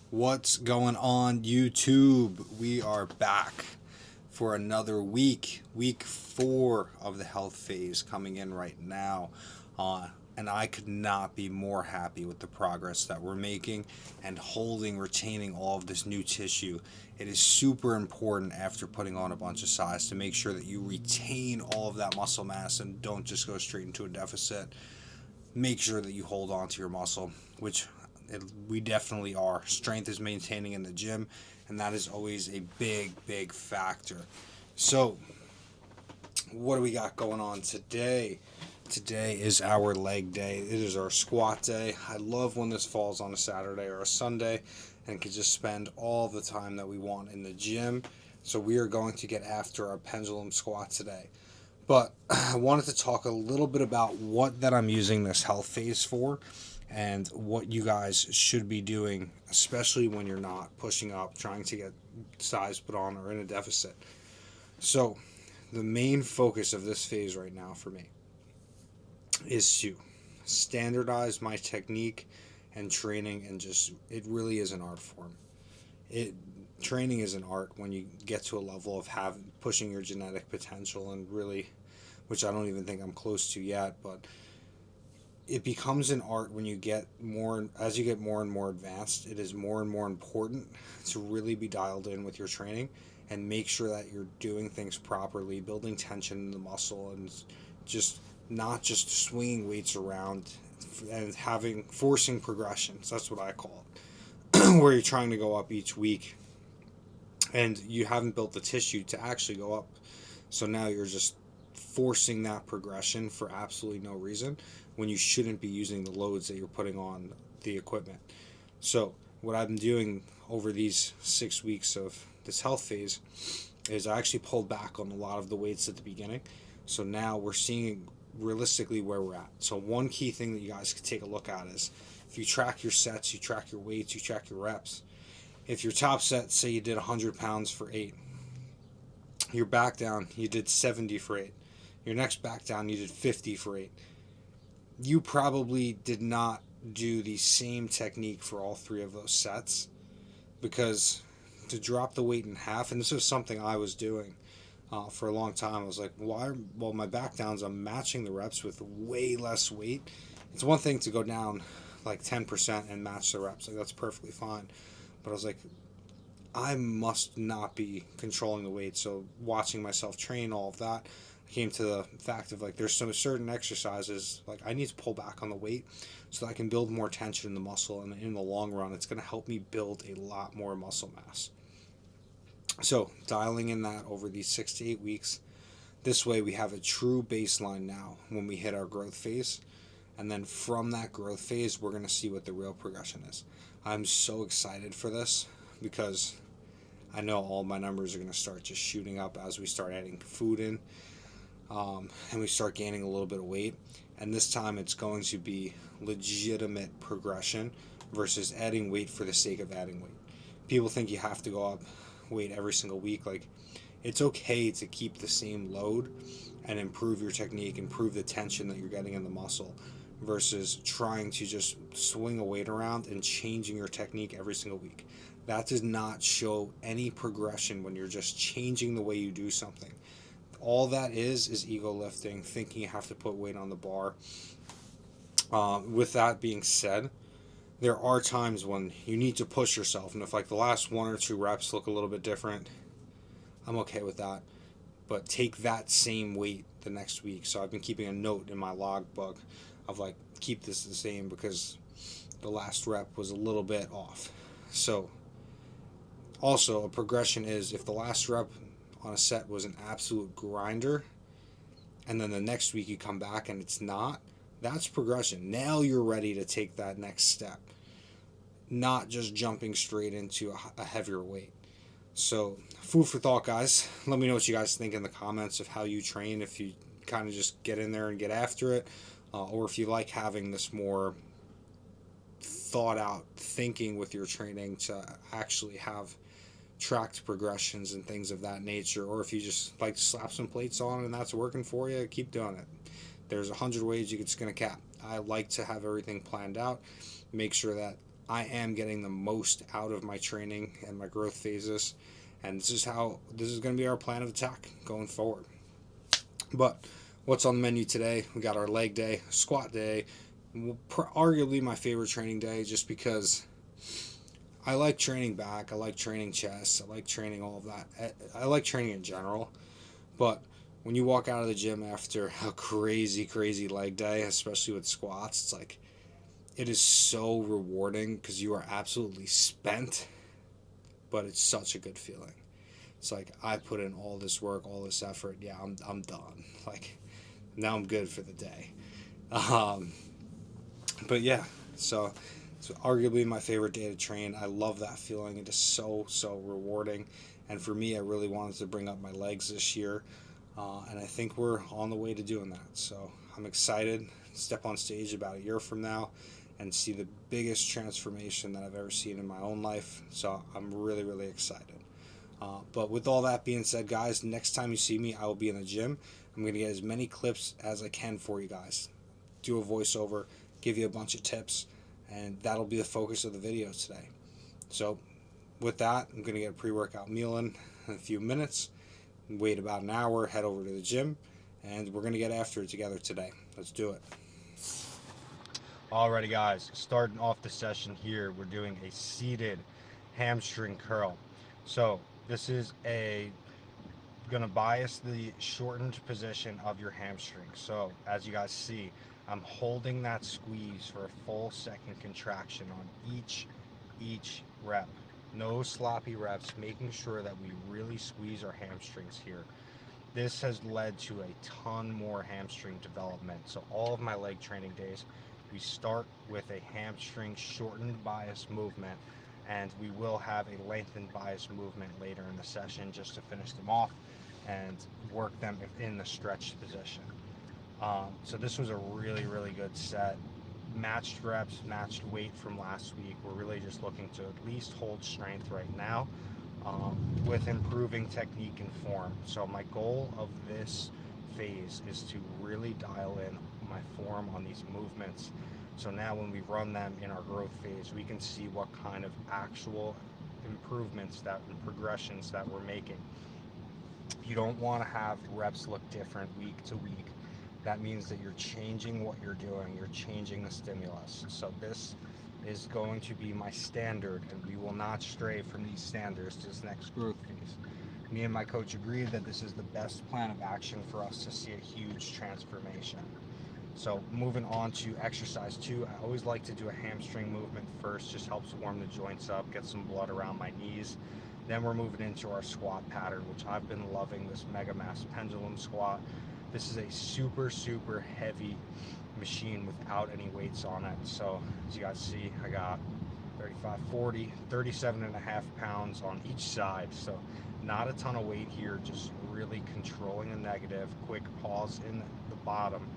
What's going on, YouTube? We are back for another week. Week 4 of the health phase coming in right now. And I could not be more happy with the progress that we're making and retaining all of this new tissue. It is super important after putting on a bunch of size to make sure that you retain all of that muscle mass and don't just go straight into a deficit. Make sure that you hold on to your muscle, which we definitely are. Strength is maintaining in the gym, and that is always a big factor. So, what do we got going on today? Today is our leg day. It is our squat day. I love when this falls on a Saturday or a Sunday and can just spend all the time that we want in the gym. So we are going to get after our pendulum squat today. But I wanted to talk a little bit about what that I'm using this health phase for and what you guys should be doing, especially when you're not pushing up, trying to get size put on, or in a deficit. So the main focus of this phase right now for me is to standardize my technique and training, and just, it really is an art form. Training is an art when you get to a level of pushing your genetic potential, and really, which I don't even think I'm close to yet, but it becomes an art when you get more, as you get more and more advanced. It is more and more important to really be dialed in with your training and make sure that you're doing things properly, building tension in the muscle, and just not just swinging weights around and forcing progressions. That's what I call it. Where you're trying to go up each week and you haven't built the tissue to actually go up. So now you're just forcing that progression for absolutely no reason, when you shouldn't be using the loads that you're putting on the equipment. So what I've been doing over these 6 weeks of this health phase is I actually pulled back on a lot of the weights at the beginning. So now we're seeing realistically where we're at. So one key thing that you guys could take a look at is, if you track your sets, you track your weights, you track your reps. If your top set, say you did 100 pounds for 8, your back down, you did 70 for 8. Your next back down, you did 50 for 8. You probably did not do the same technique for all 3 of those sets, because to drop the weight in half, and this was something I was doing for a long time. I was like, why? Well, my back downs, I'm matching the reps with way less weight. It's one thing to go down like 10% and match the reps. Like, that's perfectly fine. But I was like, I must not be controlling the weight. So watching myself train, all of that, I came to the fact of, like, there's some certain exercises, like, I need to pull back on the weight so that I can build more tension in the muscle, and in the long run it's going to help me build a lot more muscle mass. So dialing in that over these 6 to 8 weeks, this way we have a true baseline now when we hit our growth phase. And then from that growth phase, we're going to see what the real progression is. I'm so excited for this, because I know all my numbers are going to start just shooting up as we start adding food in, and we start gaining a little bit of weight. And this time it's going to be legitimate progression versus adding weight for the sake of adding weight. People think you have to go up weight every single week. Like, it's okay to keep the same load and improve your technique, improve the tension that you're getting in the muscle, versus trying to just swing a weight around and changing your technique every single week. That does not show any progression when you're just changing the way you do something. All that is ego lifting, thinking you have to put weight on the bar. With that being said, there are times when you need to push yourself, and if, like, the last 1 or 2 reps look a little bit different, I'm okay with that. But take that same weight the next week. So I've been keeping a note in my logbook of, like, keep this the same because the last rep was a little bit off. So also a progression is, if the last rep on a set was an absolute grinder, and then the next week you come back and it's not, that's progression. Now you're ready to take that next step, not just jumping straight into a heavier weight. So food for thought, guys. Let me know what you guys think in the comments of how you train, if you kind of just get in there and get after it, or if you like having this more thought out thinking with your training to actually have tracked progressions and things of that nature, or if you just like to slap some plates on and that's working for you, keep doing it. There's 100 ways you can skin a cat. I like to have everything planned out, make sure that I am getting the most out of my training and my growth phases, and this is going to be our plan of attack going forward. But what's on the menu today? We got our leg day, squat day, arguably my favorite training day, just because I like training back, I like training chest, I like training all of that. I like training in general, but when you walk out of the gym after a crazy leg day, especially with squats, it's like it is so rewarding because you are absolutely spent, but it's such a good feeling. It's like I put in all this work, all this effort. Yeah, I'm done. Like now I'm good for the day. Um, but yeah, so it's arguably my favorite day to train. I love that feeling. It is so rewarding. And for me, I really wanted to bring up my legs this year, and I think we're on the way to doing that. So I'm excited to step on stage about a year from now and see the biggest transformation that I've ever seen in my own life. So I'm really excited. But with all that being said, guys, next time you see me, I will be in the gym. I'm going to get as many clips as I can for you guys. Do a voiceover, give you a bunch of tips, and that'll be the focus of the video today. So with that, I'm going to get a pre-workout meal in a few minutes, wait about an hour, head over to the gym, and we're going to get after it together today. Let's do it. Alrighty, guys, starting off the session here, we're doing a seated hamstring curl. So this is going to bias the shortened position of your hamstring. So as you guys see, I'm holding that squeeze for a full second contraction on each rep. No sloppy reps, making sure that we really squeeze our hamstrings here. This has led to a ton more hamstring development. So all of my leg training days, we start with a hamstring shortened bias movement, and we will have a lengthened bias movement later in the session just to finish them off and work them in the stretched position. So this was a really good set. Matched reps, matched weight from last week. We're really just looking to at least hold strength right now, with improving technique and form. So my goal of this phase is to really dial in my form on these movements. So now when we run them in our growth phase, we can see what kind of actual improvements and progressions that we're making. You don't want to have reps look different week to week. That means that you're changing what you're doing, you're changing the stimulus. So this is going to be my standard, and we will not stray from these standards to this next growth phase. Me and my coach agreed that this is the best plan of action for us to see a huge transformation. So moving on to exercise 2, I always like to do a hamstring movement first, just helps warm the joints up, get some blood around my knees. Then we're moving into our squat pattern, which I've been loving, this mega mass pendulum squat. This is a super heavy machine without any weights on it. So as you guys see, I got 35, 40, 37 and a half pounds on each side. So not a ton of weight here, just really controlling a negative, quick pause in the bottom,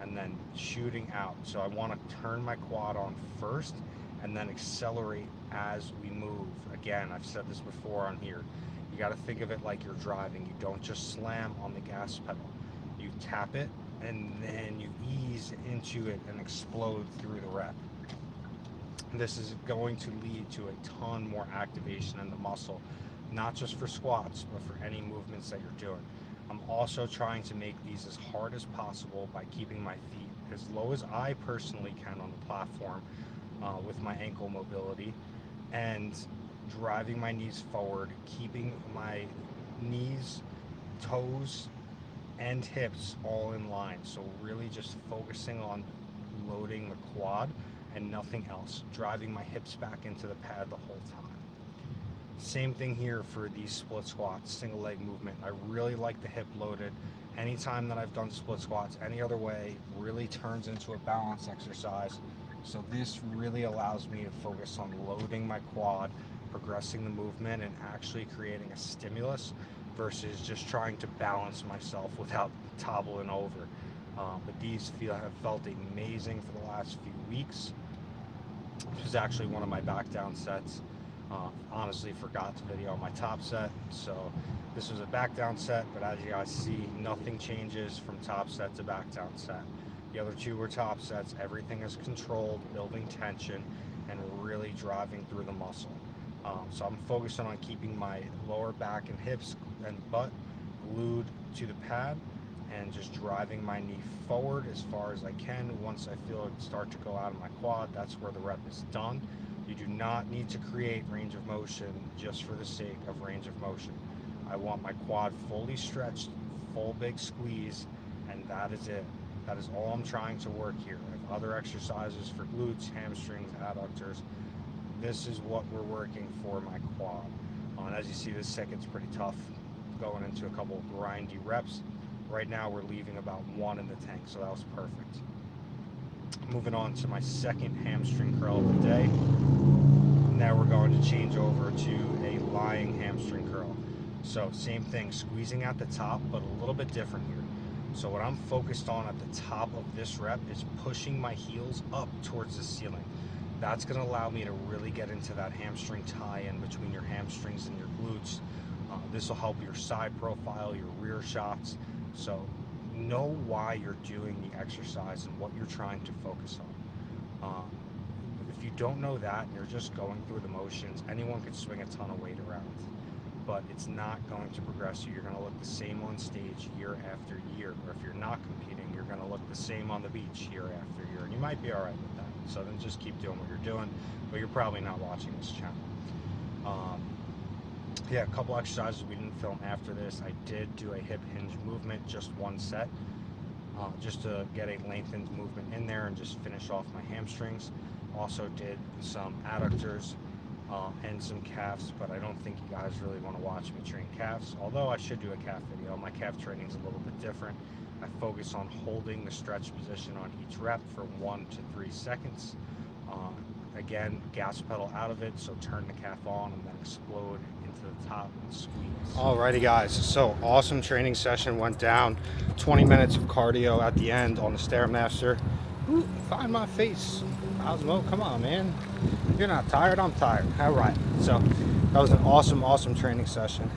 and then shooting out. So I want to turn my quad on first and then accelerate as we move. Again, I've said this before on here. You got to think of it like you're driving. You don't just slam on the gas pedal. You tap it and then you ease into it and explode through the rep. This is going to lead to a ton more activation in the muscle, not just for squats, but for any movements that you're doing. I'm also trying to make these as hard as possible by keeping my feet as low as I personally can on the platform, with my ankle mobility, and driving my knees forward, keeping my knees, toes, and hips all in line. So really just focusing on loading the quad and nothing else, driving my hips back into the pad the whole time. Same thing here for these split squats, single leg movement. I really like the hip loaded. Anytime that I've done split squats any other way really turns into a balance exercise. So this really allows me to focus on loading my quad, progressing the movement, and actually creating a stimulus versus just trying to balance myself without toppling over. But these have felt amazing for the last few weeks. This is actually one of my back down sets. Honestly forgot to video my top set, so this was a back down set, but as you guys see, nothing changes from top set to back down set. The other two were top sets. Everything is controlled, building tension, and really really driving through the muscle. So I'm focusing on keeping my lower back and hips and butt glued to the pad and just driving my knee forward as far as I can. Once I feel it start to go out of my quad, that's where the rep is done. You do not need to create range of motion just for the sake of range of motion. I want my quad fully stretched, full big squeeze, and that is it. That is all I'm trying to work here. I have other exercises for glutes, hamstrings, adductors. This is what we're working for my quad. And as you see, this second's pretty tough, going into a couple grindy reps. Right now we're leaving about 1 in the tank, so that was perfect. Moving on to my second hamstring curl of the day. Now we're going to change over to a lying hamstring curl. So same thing, squeezing at the top, but a little bit different here. So what I'm focused on at the top of this rep is pushing my heels up towards the ceiling. That's going to allow me to really get into that hamstring tie-in between your hamstrings and your glutes. This will help your side profile, your rear shots. So know why you're doing the exercise and what you're trying to focus on. If you don't know that and you're just going through the motions, anyone could swing a ton of weight around, but it's not going to progress you. You're going to look the same on stage year after year, or if you're not competing, you're going to look the same on the beach year after year, and you might be all right with that. So then just keep doing what you're doing, but you're probably not watching this channel. Yeah, a couple exercises we didn't film after this. I did do a hip hinge movement, just 1 set, just to get a lengthened movement in there and just finish off my hamstrings. Also did some adductors and some calves, but I don't think you guys really want to watch me train calves, although I should do a calf video. My calf training is a little bit different. I focus on holding the stretch position on each rep for 1 to 3 seconds. Again, gas pedal out of it, so turn the calf on and then explode into the top and squeeze. Alrighty guys, so awesome training session went down. 20 minutes of cardio at the end on the Stairmaster. Ooh, find my face. Osmo, come on man. You're not tired, I'm tired. Alright, so that was an awesome training session.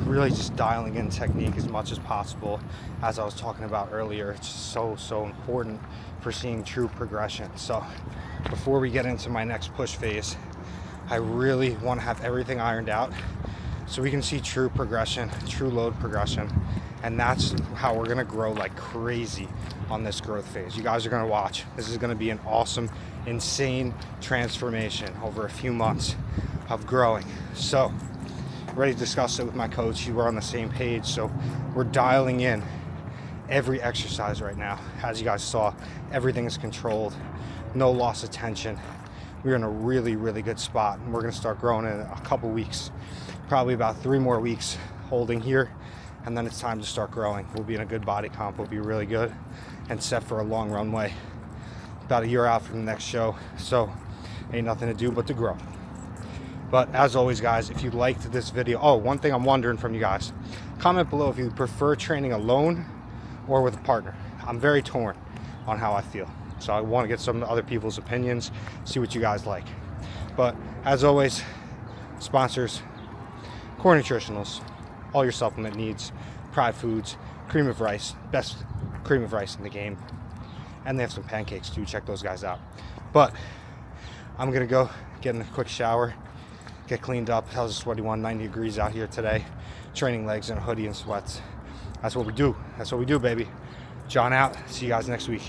Really just dialing in technique as much as possible. As I was talking about earlier, it's so important for seeing true progression. So before we get into my next push phase, I really want to have everything ironed out so we can see true progression, true load progression, and that's how we're going to grow like crazy on this growth phase. You guys are going to watch. This is going to be an awesome, insane transformation over a few months of growing. So ready to discuss it with my coach. You are on the same page, so we're dialing in every exercise right now. As you guys saw, everything is controlled, no loss of tension. We're in a really good spot, and we're going to start growing in a couple weeks, probably about 3 more weeks holding here, and then it's time to start growing. We'll be in a good body comp, we'll be really good and set for a long runway about a year out from the next show. So ain't nothing to do but to grow. But as always guys, if you liked this video, one thing I'm wondering from you guys, comment below if you prefer training alone or with a partner. I'm very torn on how I feel, so I want to get some other people's opinions, see what you guys like. But as always, sponsors, Core Nutritionals, all your supplement needs, Pride Foods, cream of rice, best cream of rice in the game, and they have some pancakes too. Check those guys out. But I'm gonna go get in a quick shower, get cleaned up. How's a sweaty one, 90 degrees out here today. Training legs in a hoodie and sweats. That's what we do. That's what we do, baby. John out. See you guys next week.